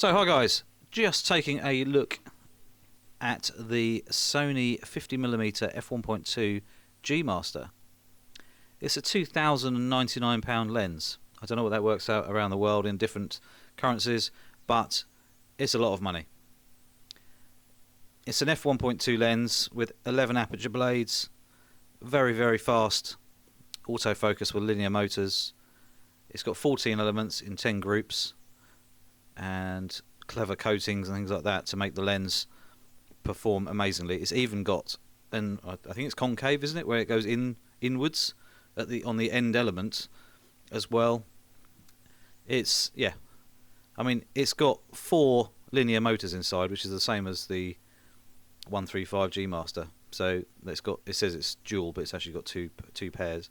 So hi guys, just taking a look at the Sony 50mm f1.2 gmaster. It's a £2,099 lens. I don't know what that works out around the world in different currencies, but it's a lot of money. It's an f1.2 lens with 11 aperture blades, very fast autofocus with linear motors. It's got 14 elements in 10 groups and clever coatings and things like that to make the lens perform amazingly. It's even got I think it's concave, isn't it, where it goes inwards at on the end element as well. It's it's got 4 linear motors inside, which is the same as the 135 Gmaster. So it says it's dual, but it's actually got two pairs.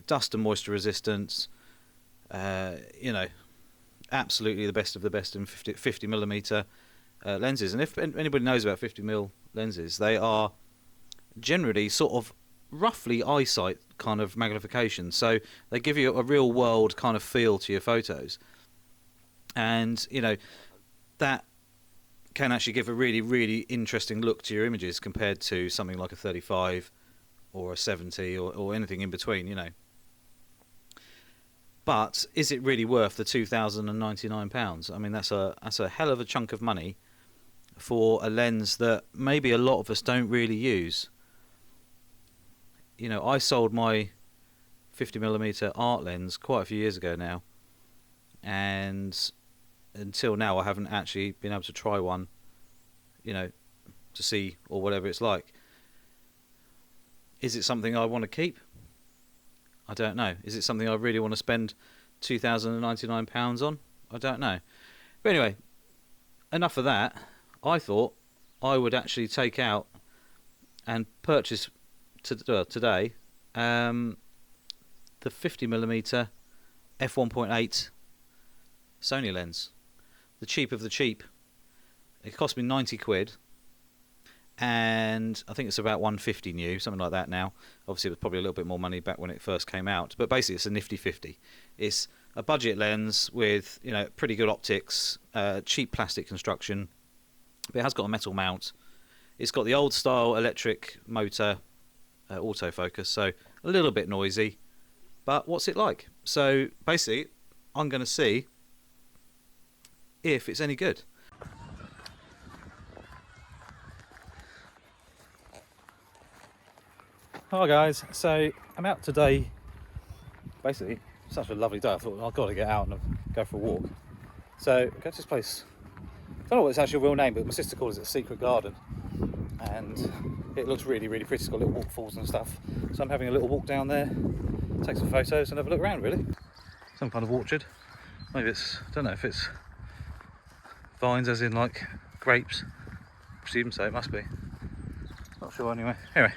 Dust and moisture resistance, absolutely the best of the best in 50mm lenses. And if anybody knows about 50mm lenses, they are generally sort of roughly eyesight kind of magnification, so they give you a real world kind of feel to your photos, and that can actually give a really interesting look to your images compared to something like a 35 or a 70 or anything in between, But is it really worth the £2,099? I mean, that's a hell of a chunk of money for a lens that maybe a lot of us don't really use. I sold my 50mm art lens quite a few years ago now, and until now I haven't actually been able to try one, to see or whatever it's like. Is it something I want to keep? I don't know. Is it something I really want to spend £2,099 on? I don't know. But anyway, enough of that. I thought I would actually take out and purchase today the 50mm f1.8 Sony lens, the cheap of the cheap. It cost me 90 quid, and I think it's about 150 new, something like that now. Obviously it was probably a little bit more money back when it first came out, but basically it's a nifty 50. It's a budget lens with pretty good optics, cheap plastic construction, but it has got a metal mount. It's got the old style electric motor autofocus, so a little bit noisy, but what's it like? So basically I'm going to see if it's any good. Hi guys, so I'm out today. Basically, such a lovely day. I thought I've got to get out and go for a walk. So go to this place. I don't know what it's actually a real name, but my sister calls it a secret garden, and it looks really pretty. It's got little waterfalls and stuff. So I'm having a little walk down there, take some photos, and have a look around. Really, some kind of orchard. Maybe I don't know if it's vines, as in like grapes. I presume so. It must be. Not sure anyway. Anyway,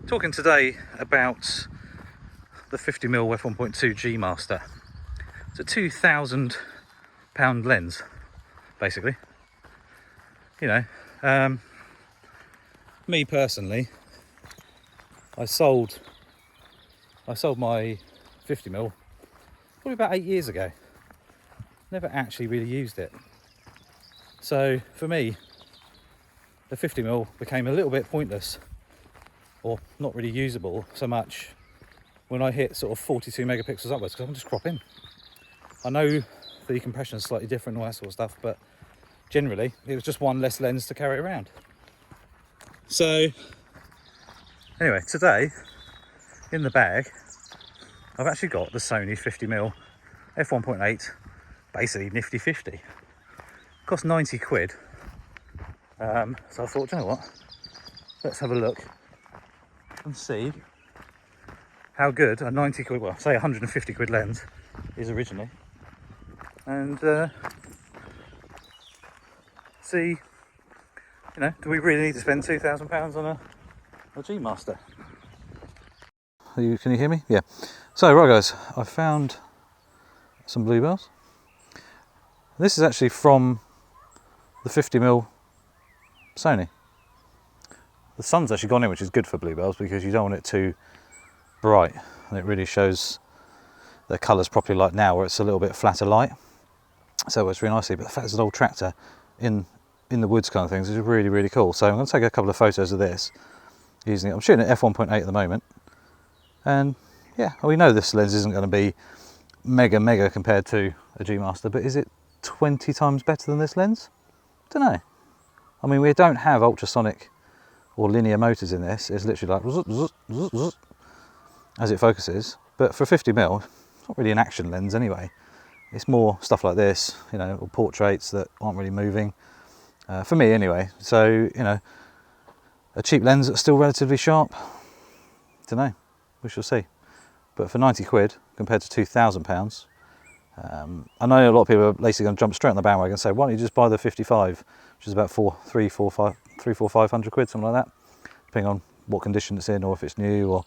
talking today about the 50mm f1.2 Gmaster. It's a £2,000 lens, basically. Me personally, I sold my 50mm probably about 8 years ago. Never actually really used it. So for me, the 50mm became a little bit pointless, or not really usable so much when I hit sort of 42 megapixels upwards, because I can just crop in. I know the compression is slightly different and all that sort of stuff, but generally it was just one less lens to carry around. So anyway, today in the bag I've actually got the Sony 50mm f1.8, basically nifty 50. Cost 90 quid. So I thought, you know what, let's have a look and see how good a 90 quid, well, say 150 quid lens is originally, and see, do we really need to spend £2,000 on a Gmaster? Can you hear me? Yeah. So right guys, I found some bluebells. This is actually from the 50mm Sony. The sun's actually gone in, which is good for bluebells because you don't want it too bright, and it really shows their colours properly like now, where it's a little bit flatter light. so it works really nicely. But the fact there's an old tractor in the woods kind of things is really, really cool. So I'm going to take a couple of photos of this using it. I'm shooting at f1.8 at the moment, and yeah, we know this lens isn't going to be mega compared to a G-Master, but is it 20 times better than this lens? Don't know. I mean, we don't have ultrasonic or linear motors in this. It's literally like zzz, zzz, zzz, zzz, as it focuses. But for 50mm, it's not really an action lens anyway. It's more stuff like this, you know, or portraits that aren't really moving. For me anyway. So, you know, a cheap lens that's still relatively sharp, don't know, we shall see. But for 90 quid compared to £2,000, I know a lot of people are basically going to jump straight on the bandwagon and say, why don't you just buy the 55, which is about 500 quid, something like that, depending on what condition it's in or if it's new or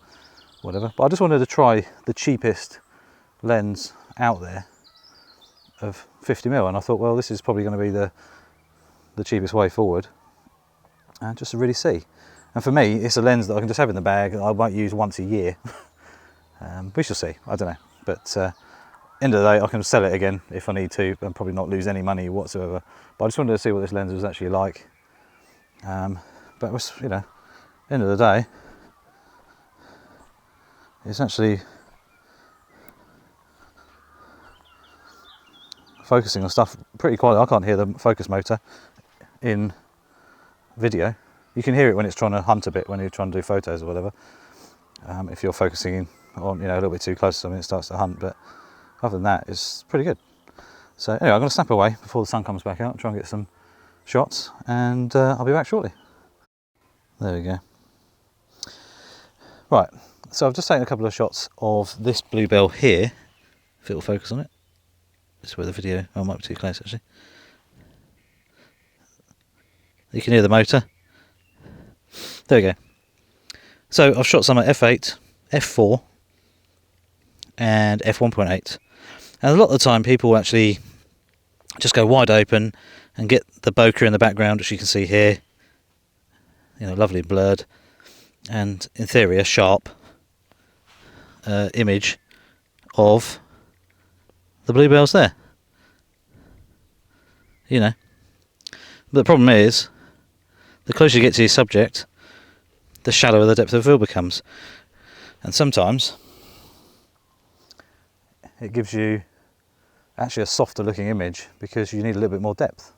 whatever. But I just wanted to try the cheapest lens out there of 50mm, and I thought, well, this is probably going to be the cheapest way forward, and just to really see. And for me, it's a lens that I can just have in the bag and I won't use once a year. We shall see, I don't know. But end of the day, I can sell it again if I need to and probably not lose any money whatsoever. But I just wanted to see what this lens was actually like. But it was, you know, end of the day, it's actually focusing on stuff pretty quietly. I can't hear the focus motor in video. You can hear it when it's trying to hunt a bit, when you're trying to do photos or whatever. If you're focusing on, you know, a little bit too close to something, it starts to hunt. But other than that, it's pretty good. So anyway, I'm going to snap away before the sun comes back out, try and get some shots, and I'll be back shortly. There we go. Right, so I've just taken a couple of shots of this bluebell here. If it'll focus on it. This is where the video, oh, I might be too close actually. You can hear the motor. There we go. So I've shot some at f8, f4 and f1.8, and a lot of the time people actually just go wide open and get the bokeh in the background, which you can see here, you know, lovely blurred, and in theory a sharp image of the bluebells there, you know. But the problem is, the closer you get to your subject, the shallower the depth of field becomes. And sometimes it gives you actually a softer looking image because you need a little bit more depth.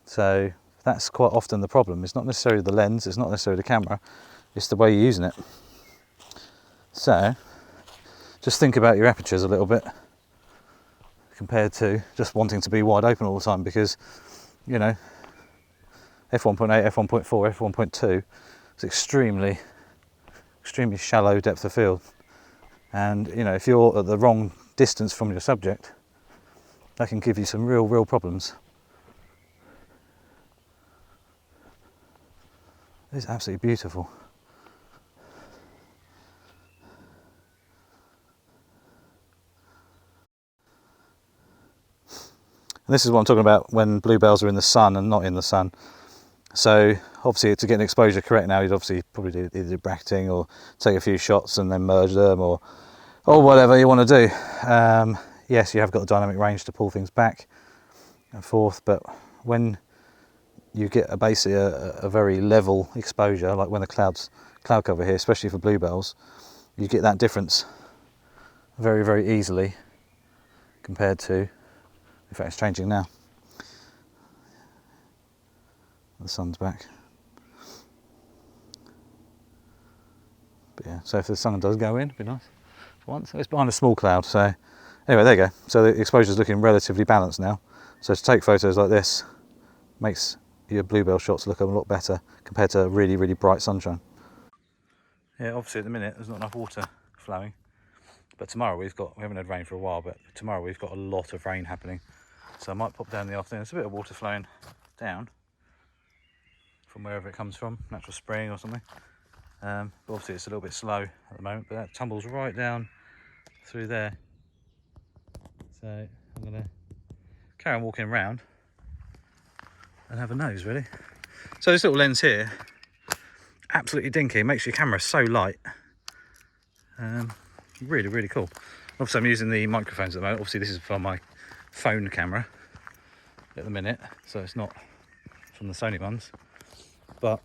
So that's quite often the problem. It's not necessarily the lens, it's not necessarily the camera, it's the way you're using it. So just think about your apertures a little bit compared to just wanting to be wide open all the time, because, you know, f1.8, f1.4, f1.2 is extremely shallow depth of field, and you know, if you're at the wrong distance from your subject, that can give you some real problems. It's absolutely beautiful. And this is what I'm talking about when bluebells are in the sun and not in the sun. So obviously, to get an exposure correct now, you'd obviously probably do either do bracketing or take a few shots and then merge them, or whatever you want to do. Yes, you have got the dynamic range to pull things back and forth, but when you get basically a very level exposure, like when the cloud cover here, especially for bluebells, you get that difference very easily compared to, in fact it's changing now, the sun's back. But yeah, so if the sun does go in, it'd be nice for once. It's behind a small cloud, so anyway, there you go. So the exposure's looking relatively balanced now. So to take photos like this makes your bluebell shots look a lot better compared to really bright sunshine. Yeah, obviously at the minute there's not enough water flowing, but tomorrow we haven't had rain for a while, but tomorrow we've got a lot of rain happening. So I might pop down in the afternoon. There's a bit of water flowing down from wherever it comes from, natural spring or something. But obviously it's a little bit slow at the moment, but that tumbles right down through there. So I'm going to carry on walking around and have a nose, really. So this little lens here, absolutely dinky, makes your camera so light. Really cool. Obviously I'm using the microphones at the moment. Obviously this is for my phone camera at the minute, so it's not from the Sony ones, but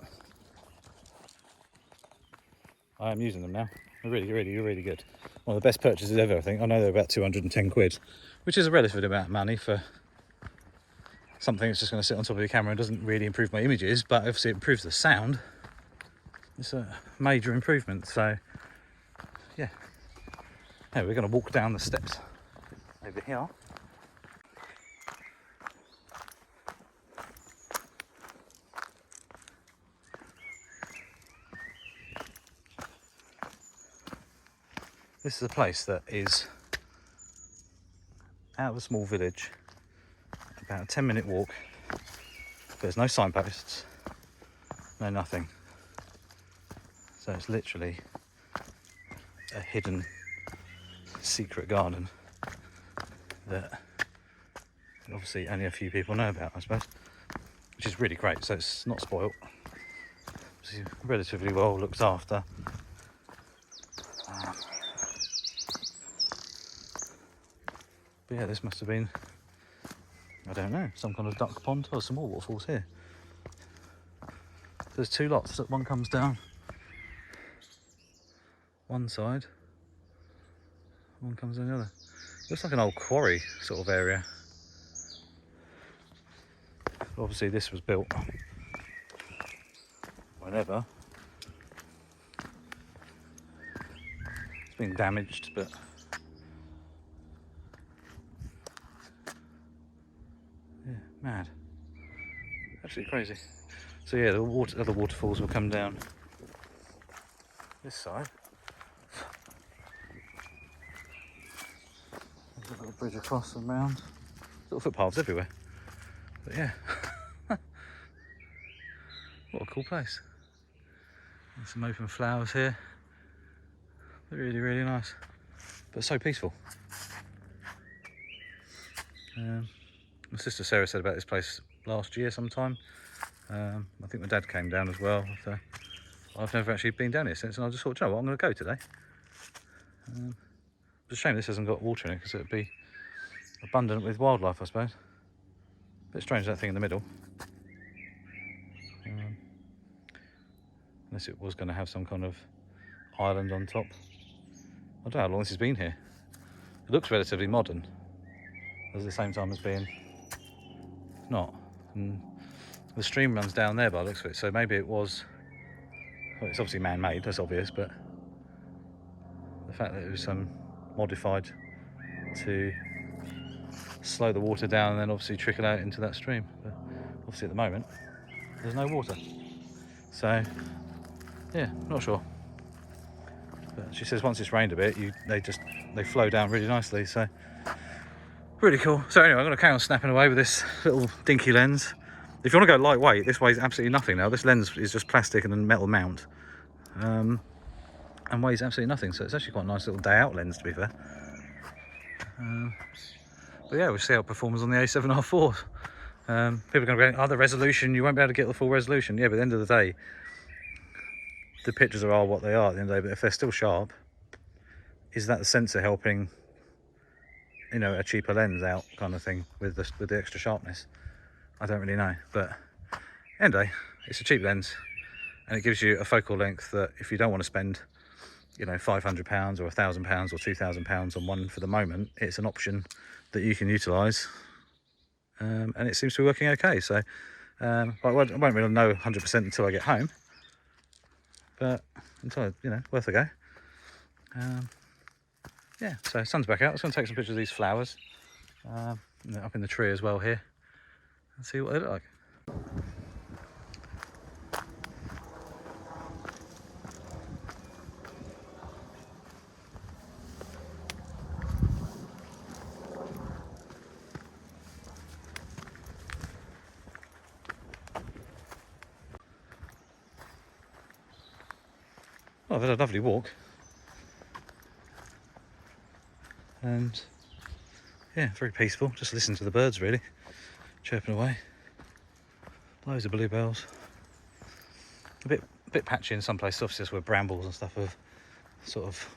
I am using them now. They're really good. One of the best purchases ever, I think. I know they're about 210 quid, which is a relative amount of money for something that's just going to sit on top of your camera and doesn't really improve my images, but obviously it improves the sound. It's a major improvement. So yeah, we're going to walk down the steps over here. This is a place that is out of a small village, about a 10-minute walk. There's no signposts, no nothing. So it's literally a hidden secret garden that obviously only a few people know about, I suppose, which is really great. So it's not spoilt, it's relatively well looked after. But yeah, this must have been, I don't know, some kind of duck pond. Oh, some more waterfalls here. There's two lots. One comes down one side, one comes down the other. Looks like an old quarry sort of area. Obviously this was built whenever. It's been damaged, but yeah, mad. Absolutely crazy. So yeah, the other waterfalls will come down this side. There's a little bridge across and round. Little footpaths everywhere. But yeah, what a cool place. And some open flowers here. They're really nice, but so peaceful. My sister Sarah said about this place last year sometime. I think my dad came down as well. I've never actually been down here since, and I just thought, you know what, I'm going to go today. It's a shame this hasn't got water in it, because it would be abundant with wildlife, I suppose. Bit strange, that thing in the middle. Unless it was going to have some kind of island on top. I don't know how long this has been here. It looks relatively modern, at the same time as being not. And the stream runs down there by the looks of it, so maybe it was, well, it's obviously man-made, that's obvious, but the fact that it was modified to slow the water down and then obviously trickle out into that stream. But obviously at the moment there's no water, so yeah, not sure. But she says once it's rained a bit, they flow down really nicely, so really cool. So anyway, I'm going to carry on snapping away with this little dinky lens. If you want to go lightweight, this weighs absolutely nothing now. This lens is just plastic and a metal mount, and weighs absolutely nothing, so it's actually quite a nice little day out lens, to be fair. But yeah, we'll see how it performs on the A7R4. People are going to go, the resolution, you won't be able to get the full resolution. Yeah, but at the end of the day, the pictures are what they are at the end of the day, but if they're still sharp, is that the sensor helping, you know, a cheaper lens out kind of thing with the extra sharpness? I don't really know, but anyway, it's a cheap lens and it gives you a focal length that if you don't want to spend, you know, £500 or £1,000 or £2,000 on one for the moment, it's an option that you can utilise, and it seems to be working okay. So I won't really know 100% until I get home, but until, you know, worth a go. Yeah, so sun's back out. I was going to take some pictures of these flowers up in the tree as well here and see what they look like. Well, I've had a lovely walk, and yeah, very peaceful. Just listen to the birds really chirping away. Loads of bluebells. A bit patchy in some places, obviously, where brambles and stuff have sort of,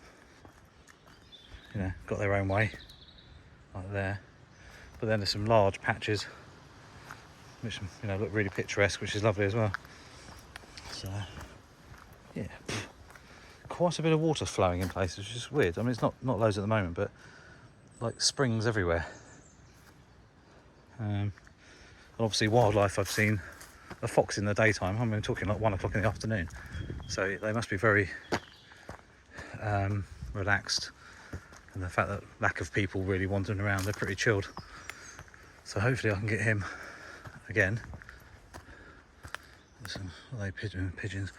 you know, got their own way, like there. but then there's some large patches which, you know, look really picturesque, which is lovely as well. So yeah, quite a bit of water flowing in places, which is weird. I mean, it's not loads at the moment, but like springs everywhere. And obviously wildlife, I've seen a fox in the daytime. I mean, we're talking like 1 o'clock in the afternoon, so they must be very relaxed, and the fact that lack of people really wandering around, they're pretty chilled. So hopefully I can get him again. Are they pigeons?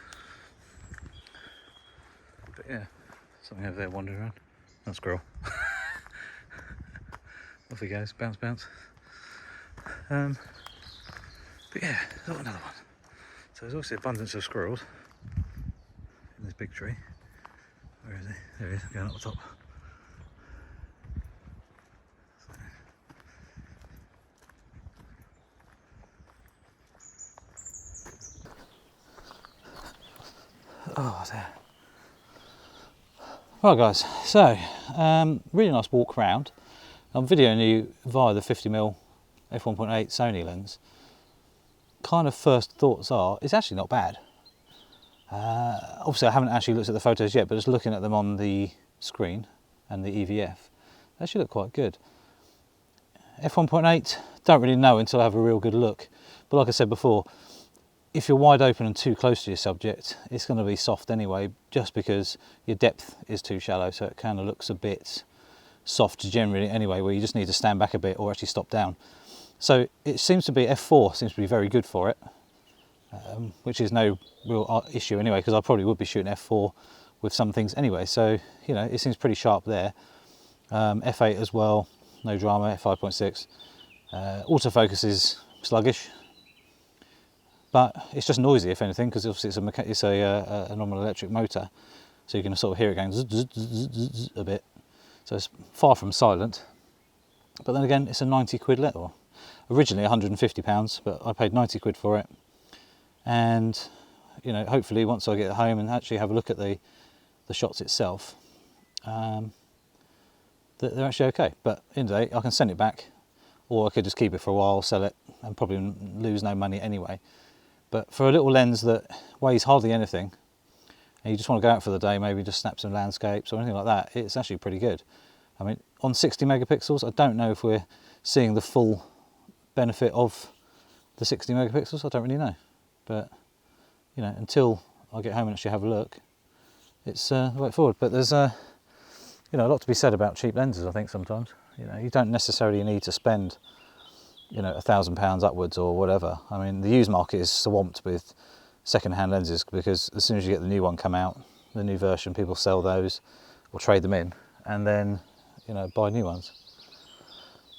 But yeah, something over there wandering around. That's squirrel. Off he goes, bounce, bounce. But yeah, there's another one. So there's obviously abundance of squirrels in this big tree. Where is he? There he is, going up the top. Oh, there. Right guys, so really nice walk around. I'm videoing you via the 50mm f1.8 Sony lens. Kind of first thoughts are, it's actually not bad. Obviously I haven't actually looked at the photos yet, but just looking at them on the screen and the EVF, they actually look quite good. f1.8, don't really know until I have a real good look. But like I said before, if you're wide open and too close to your subject, it's going to be soft anyway, just because your depth is too shallow, so it kind of looks a bit soft generally anyway, where you just need to stand back a bit or actually stop down. So it seems to be, f4 seems to be very good for it, which is no real issue anyway, because I probably would be shooting f4 with some things anyway, so you know, it seems pretty sharp there. f8 as well, no drama. f5.6, autofocus is sluggish, but it's just noisy if anything, because obviously it's a normal electric motor, so you can sort of hear it going zzz, zzz, zzz, zzz, a bit. So it's far from silent. But then again, it's a 90 quid lens. Originally £150, but I paid 90 quid for it. And you know, hopefully once I get home and actually have a look at the shots itself, they're actually okay. But in the day, I can send it back, or I could just keep it for a while, sell it, and probably lose no money anyway. But for a little lens that weighs hardly anything, and you just want to go out for the day, maybe just snap some landscapes or anything like that, it's actually pretty good. I mean, on 60 megapixels, I don't know if we're seeing the full benefit of the 60 megapixels, I don't really know. But, you know, until I get home and actually have a look, it's the way forward. But there's, you know, a lot to be said about cheap lenses, I think, sometimes. You know, you don't necessarily need to spend, you know, £1,000 upwards or whatever. I mean, the used market is swamped with second-hand lenses, because as soon as you get the new one come out, the new version, people sell those or trade them in, and then, you know, buy new ones.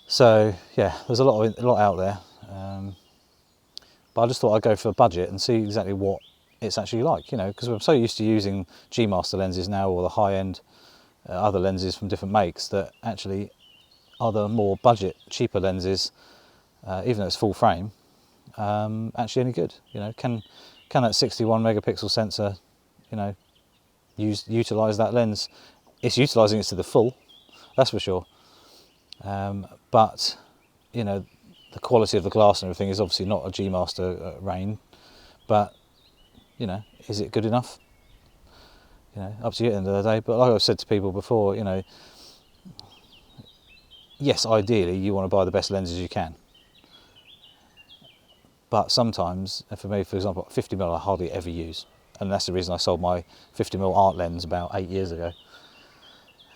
So yeah, there's a lot out there, but I just thought I'd go for a budget and see exactly what it's actually like, you know, because I'm so used to using gmaster lenses now, or the high-end other lenses from different makes, that actually are the more budget, cheaper lenses, even though it's full frame, actually any good. You know, can that 61 megapixel sensor, you know, utilize that lens? It's utilizing it to the full, that's for sure. But you know, the quality of the glass and everything is obviously not a gmaster range, but you know, is it good enough? You know, up to you at the end of the day. But like I've said to people before, you know, yes, ideally you want to buy the best lenses you can, but sometimes, for me, for example, 50mm I hardly ever use, and that's the reason I sold my 50mm art lens about 8 years ago.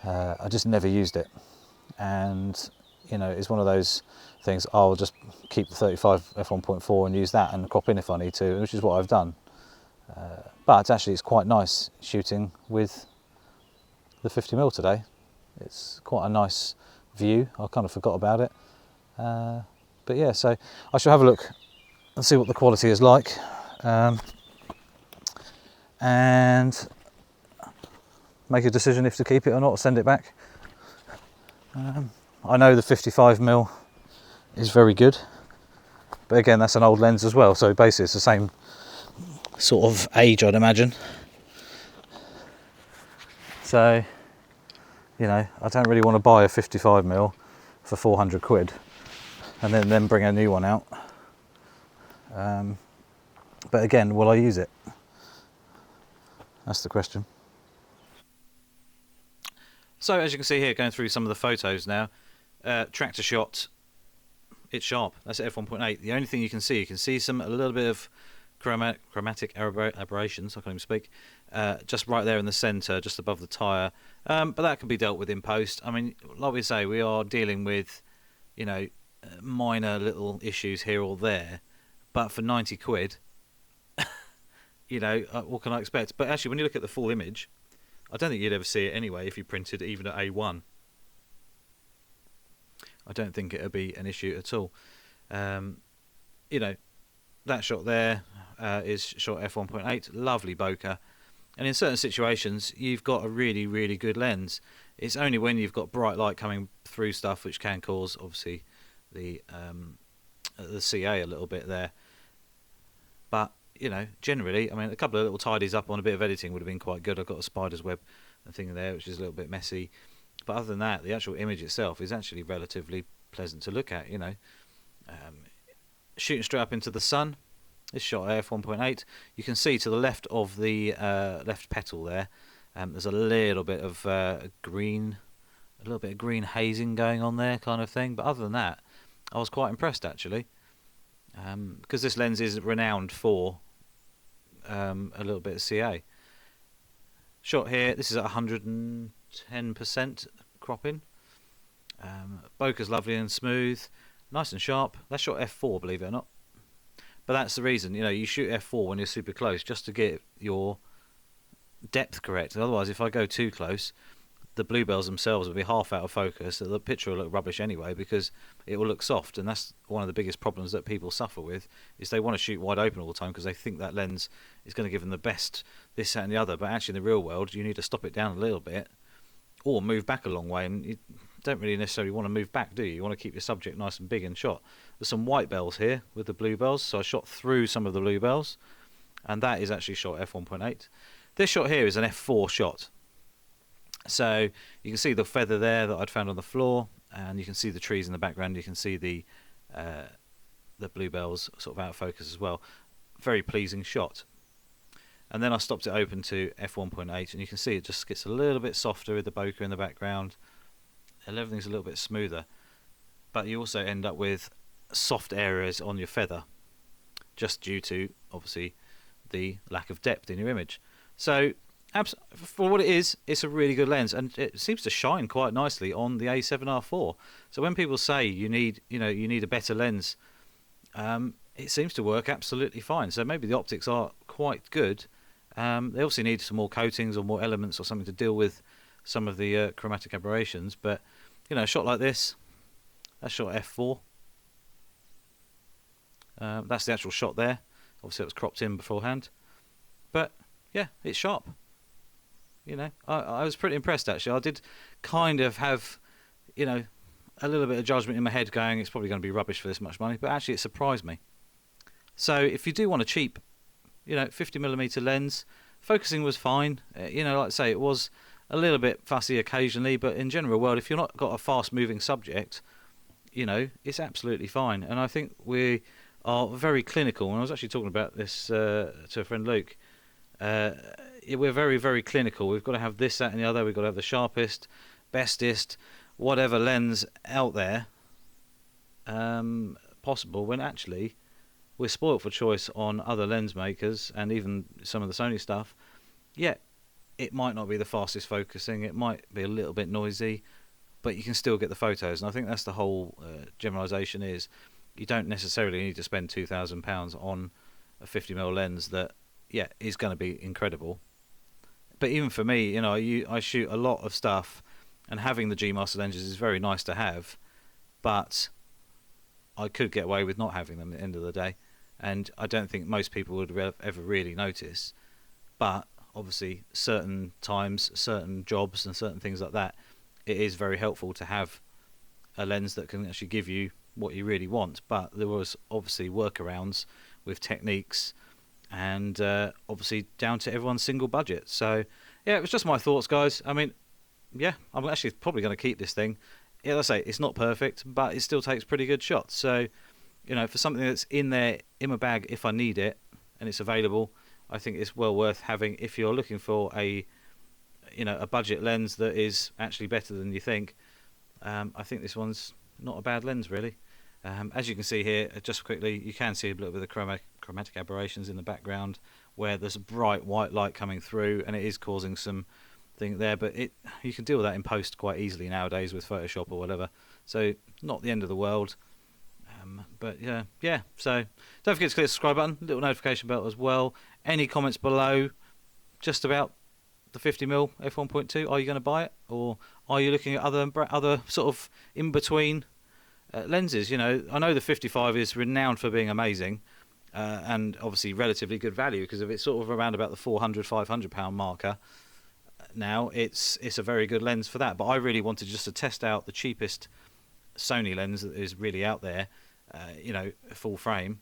I just never used it, and you know, it's one of those things, I'll just keep the 35 f1.4 and use that and crop in if I need to, which is what I've done. But actually it's quite nice shooting with the 50mm today. It's quite a nice view. I kind of forgot about it. But yeah, so I shall have a look and see what the quality is like. And make a decision if to keep it or not, or send it back. I know the 55mm is very good, but again, that's an old lens as well, so basically it's the same sort of age, I'd imagine. So, you know, I don't really want to buy a 55mm for 400 quid and then bring a new one out. But again, will I use it? That's the question. So as you can see here, going through some of the photos now, tractor shot, it's sharp. That's at f1.8. The only thing you can see a little bit of chromatic aberrations, I can't even speak, just right there in the centre, just above the tyre. But that can be dealt with in post. I mean, like we say, we are dealing with, you know, minor little issues here or there. But for 90 quid, you know, what can I expect? But actually, when you look at the full image, I don't think you'd ever see it anyway if you printed even at A1. I don't think it would be an issue at all. You know, that shot there is shot f1.8, lovely bokeh. And in certain situations, you've got a really, really good lens. It's only when you've got bright light coming through stuff which can cause, obviously, the CA a little bit there. But, you know, generally, I mean, a couple of little tidies up on a bit of editing would have been quite good. I've got a spider's web thing there, which is a little bit messy. But other than that, the actual image itself is actually relatively pleasant to look at, you know. Shooting straight up into the sun. This shot at f1.8. You can see to the left of the left petal there, there's a little bit of green hazing going on there, kind of thing. But other than that, I was quite impressed actually, because this lens is renowned for a little bit of CA. Shot here. This is at 110% cropping. Bokeh's lovely and smooth, nice and sharp. That's shot f4, believe it or not. But that's the reason, you know, you shoot f4 when you're super close, just to get your depth correct. Otherwise, if I go too close, the bluebells themselves will be half out of focus. So the picture will look rubbish anyway, because it will look soft. And that's one of the biggest problems that people suffer with, is they want to shoot wide open all the time because they think that lens is going to give them the best this, that and the other. But actually in the real world, you need to stop it down a little bit or move back a long way. And you don't really necessarily want to move back, do you? You want to keep your subject nice and big and shot. There's some white bells here with the bluebells, so I shot through some of the bluebells, and that is actually shot f1.8. This shot here is an f4 shot. So you can see the feather there that I'd found on the floor, and you can see the trees in the background. You can see the bluebells sort of out of focus as well. Very pleasing shot. And then I stopped it open to f1.8, and you can see it just gets a little bit softer with the bokeh in the background, and everything's a little bit smoother. But you also end up with soft areas on your feather, just due to, obviously, the lack of depth in your image. So for what it is, it's a really good lens, and it seems to shine quite nicely on the A7R4. So when people say you need a better lens, it seems to work absolutely fine. So maybe the optics are quite good. They obviously need some more coatings or more elements or something to deal with some of the chromatic aberrations. But you know, a shot like this, that's shot f4. That's the actual shot there. Obviously it was cropped in beforehand, but yeah, it's sharp. You know, I was pretty impressed actually. I did kind of have, you know, a little bit of judgment in my head going, it's probably going to be rubbish for this much money, but actually it surprised me. So if you do want a cheap, you know, 50mm lens, focusing was fine. You know, like I say, it was a little bit fussy occasionally, but in general world, if you're not got a fast moving subject, you know, it's absolutely fine. And I think we are very clinical. And I was actually talking about this to a friend, Luke. We're very, very clinical. We've got to have this, that and the other. We've got to have the sharpest, bestest, whatever lens out there possible, when actually we're spoilt for choice on other lens makers and even some of the Sony stuff. Yeah, it might not be the fastest focusing, it might be a little bit noisy, but you can still get the photos. And I think that's the whole generalisation, is you don't necessarily need to spend £2,000 on a 50mm lens that, yeah, is going to be incredible. But even for me, you know, I shoot a lot of stuff, and having the gmaster lenses is very nice to have, but I could get away with not having them at the end of the day, and I don't think most people would ever really notice. But obviously certain times, certain jobs and certain things like that, it is very helpful to have a lens that can actually give you what you really want. But there was obviously workarounds with techniques, and obviously down to everyone's single budget. So yeah, it was just my thoughts, guys. I mean, yeah, I'm actually probably going to keep this thing. yeah, let's say it's not perfect, but it still takes pretty good shots. So, you know, for something that's in there in my bag if I need it and it's available, I think it's well worth having if you're looking for a, you know, a budget lens that is actually better than you think. I think this one's not a bad lens, really. As you can see here, just quickly, you can see a little bit of the chromatic aberrations in the background where there's a bright white light coming through, and it is causing some thing there, but you can deal with that in post quite easily nowadays with Photoshop or whatever. So not the end of the world. But yeah. So don't forget to click the subscribe button, little notification bell as well. Any comments below, just about the 50mm f1.2? Are you going to buy it, or are you looking at other sort of in between lenses? You know, I know the 55 is renowned for being amazing, and obviously relatively good value because if it's sort of around about the £400-500 marker. Now it's a very good lens for that, but I really wanted just to test out the cheapest Sony lens that is really out there, you know, full frame,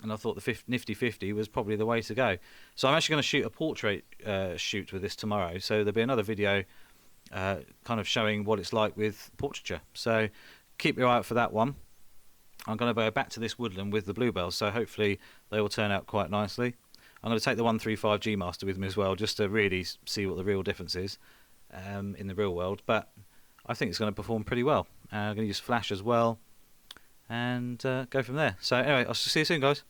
and I thought the nifty 50 was probably the way to go. So I'm actually going to shoot a portrait shoot with this tomorrow, so there'll be another video kind of showing what it's like with portraiture, so keep your eye out for that one. I'm going to go back to this woodland with the bluebells, so hopefully they will turn out quite nicely. I'm going to take the 135 gmaster with me as well, just to really see what the real difference is in the real world, but I think it's going to perform pretty well. I'm going to use flash as well and go from there. So anyway, I'll see you soon, guys.